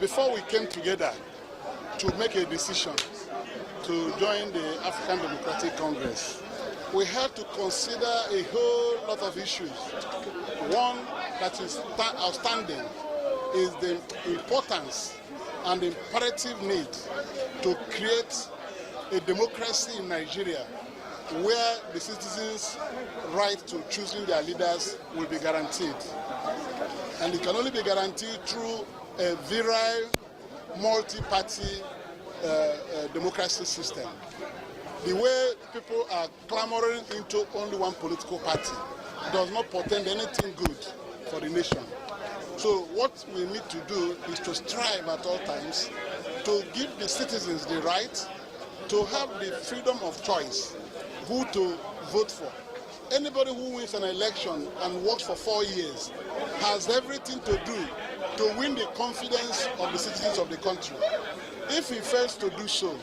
Before we came together to make a decision to join the African Democratic Congress, we had to consider a whole lot of issues. One that is outstanding is the importance and the imperative need to create a democracy in Nigeria where the citizens' right to choosing their leaders will be guaranteed. And it can only be guaranteed through a virile, multi-party democracy system. The way people are clamoring into only one political party does not portend anything good for the nation. So what we need to do is to strive at all times to give the citizens the right to have the freedom of choice who to vote for. Anybody who wins an election and works for 4 years has everything to do to win the confidence of the citizens of the country. If he fails to do so,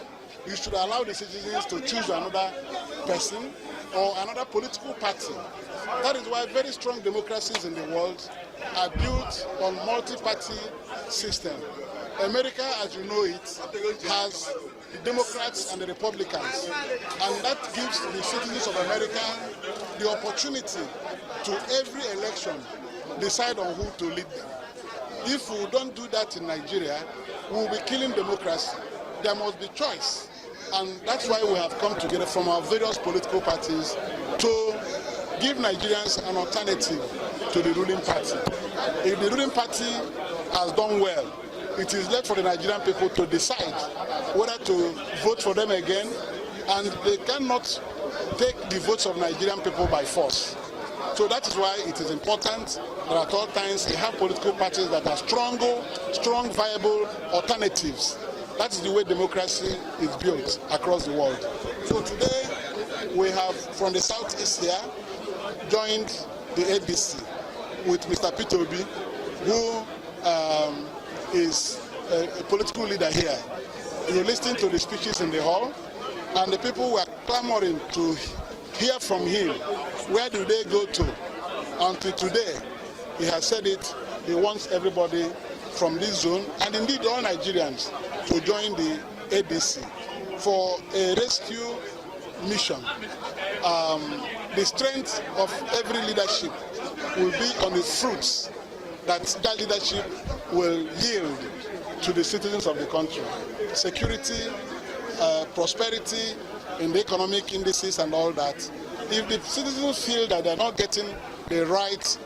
you should allow the citizens to choose another person or another political party. That is why very strong democracies in the world are built on multi-party system. America, as you know it, has the Democrats and the Republicans, and that gives the citizens of America the opportunity to every election decide on who to lead them. If we don't do that in Nigeria, we will be killing democracy. There must be choice, and that's why we have come together from our various political parties to give Nigerians an alternative to the ruling party. If the ruling party has done well, it is left for the Nigerian people to decide whether to vote for them again, and they cannot take the votes of Nigerian people by force. So that is why it is important that at all times we have political parties that are strong, viable alternatives. That is the way democracy is built across the world. So today we have from the Southeast here joined the ADC with Mr. Peter Obi, who is a political leader here. You listen to the speeches in the hall, and the people were clamoring to hear from him. Where do they go to? Until today, he has said it, he wants everybody from this zone, and indeed all Nigerians, to join the ADC for a rescue mission. The strength of every leadership will be on the fruits that leadership will yield to the citizens of the country. Security, prosperity in the economic indices and all that. If the citizens feel that they're not getting the right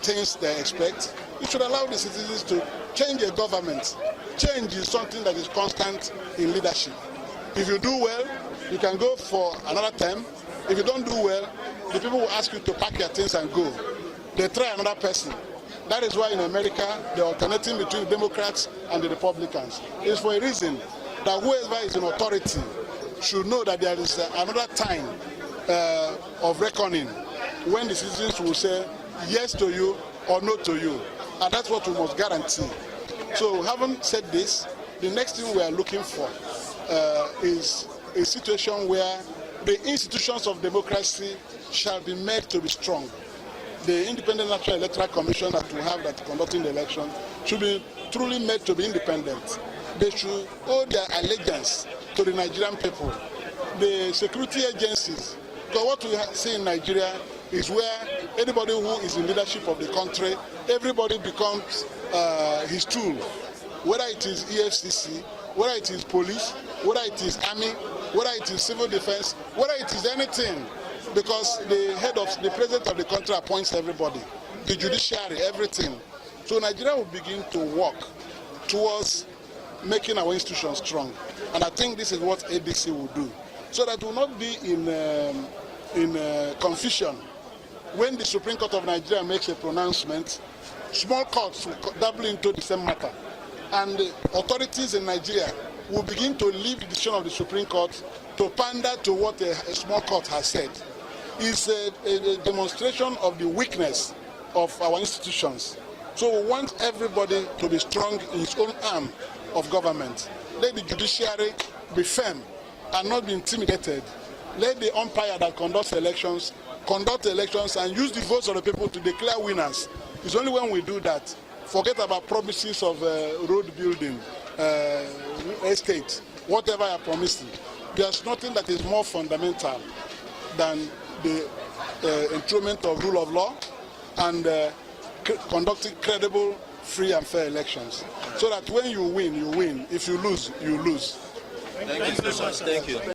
things they expect, you should allow the citizens to change a government. Change is something that is constant in leadership. If you do well, you can go for another term. If you don't do well, the people will ask you to pack your things and go. They try another person. That is why in America, the alternating between the Democrats and the Republicans is for a reason that whoever is in authority should know that there is another time of reckoning when the citizens will say yes to you or no to you. And that's what we must guarantee. So having said this, the next thing we are looking for is a situation where the institutions of democracy shall be made to be strong. The Independent National Electoral Commission that we have that conducting the election should be truly made to be independent. They should owe their allegiance to the Nigerian people. The security agencies, because what we see in Nigeria is where anybody who is in leadership of the country, everybody becomes his tool, whether it is EFCC, whether it is police, whether it is army, whether it is civil defense, whether it is anything, because the president of the country appoints everybody, the judiciary, everything. So Nigeria will begin to work towards making our institutions strong. And I think this is what ADC will do, so that we will not be in confusion. When the Supreme Court of Nigeria makes a pronouncement, small courts will dabble into the same matter. And the authorities in Nigeria will begin to leave the decision of the Supreme Court to pander to what a small court has said. It's a demonstration of the weakness of our institutions. So we want everybody to be strong in his own arm of government. Let the judiciary be firm and not be intimidated. Let the umpire that conduct elections and use the votes of the people to declare winners. It's only when we do that Forget about promises of road building, estate, whatever you are promising. There's nothing that is more fundamental than the enthronement of rule of law and conducting credible, free and fair elections. So that when you win, you win. If you lose, you lose. Thank you so much. Thank you.